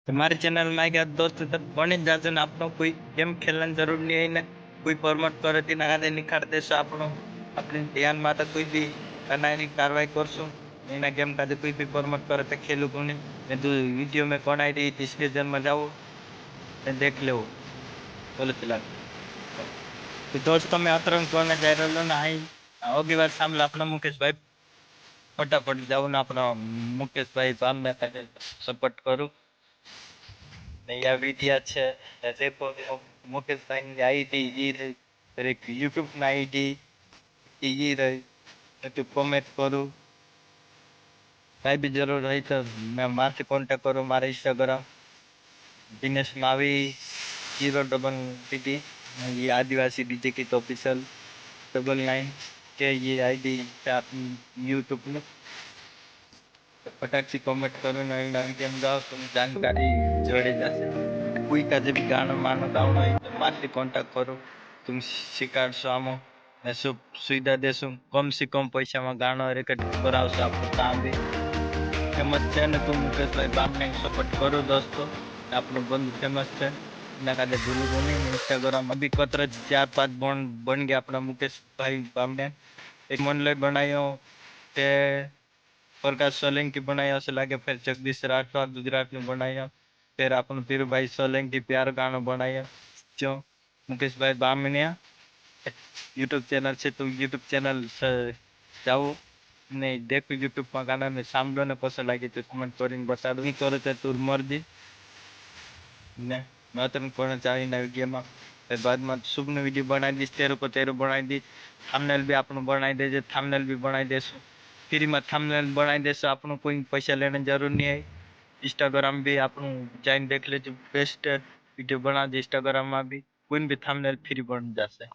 हमारे चैनल में क्या दोस्त तक बने जाते ने आपनो कोई गेम खेलने जरूर नहीं है ने कोई प्रमोट करे ती नागादे निखार देशो आपनो अपने ध्यान माता कोई भी अनायनी कार्रवाई करसो एना गेम कादे कोई भी प्रमोट करे ते खेलू कोने ने तो वीडियो में कौन आई रही इसके जन्म जाओ ने देख लो बोले चला तो दोस्तों मैं अतरंग कोने जा रहलो ना आई अगली बार सामने अपना मुकेश भाई फटाफट जाओ ना अपना मुकेश भाई सामने सपोर्ट करूं नहीं विद्या છે देखो मुकेश भाई ની આઈડી ઈ રહી એક યુટ્યુબ ના આઈડી ઈ રહી तो कमेंट करो कई भी जरूर रही तो मैं मारसे कांटेक्ट करो मारे इंस्टाग्राम दिनेश मावी 0 टी ये आदिवासी डीजे की ऑफिशियल 99 के ये आईडी पे आप यूट्यूब में फटाक से कमेंट करो नई नई गेम जाओ तुम जानकारी जोड़े जैसे कोई का जब गाना मानो गाओ तो मारसे कांटेक्ट करो तुम शिकाड़शो आमो ने सब सुविधा देशो कम से कम पैसा में गाना रिकॉर्ड करावशो आपको काम भी फेमस है ने तुम मुकेश भाई बामने सपोर्ट करो दोस्तों आपनो बंधु फेमस है ना कादे भूलो नहीं इंस्टाग्राम अभी कतरा 4-5 बन गया अपना मुकेश भाई बामने एक मन ले बनायो ते प्रकाश सोलंकी बनाया से लागे फिर जगदीश राठौर गुजरात में बनाया फिर अपन फिर भाई सोलंकी प्यार गाना बनाया जो मुकेश भाई बामनिया यूट्यूब चैनल से तुम यूट्यूब चैनल से जाओ नहीं देखो यूट्यूब में गाना ने सामलो ने पसंद लगे तो कमेंट करिंग बता दो नहीं करे तो तू मर्जी ने मैं तो कोने चाहिए ना वीडियो में फिर बाद में शुभ ने वीडियो बनाई दी तेरे को तेरे बनाई दी थंबनेल भी आपने बनाई दे जे थंबनेल भी बनाई देसो फ्री में थंबनेल बनाई देसो आपनो कोई पैसा लेने जरूर नहीं है इंस्टाग्राम भी आपनो जाइन देख ले जो बेस्ट वीडियो बना दे इंस्टाग्राम में भी कोई भी थंबनेल फ्री बन जासे।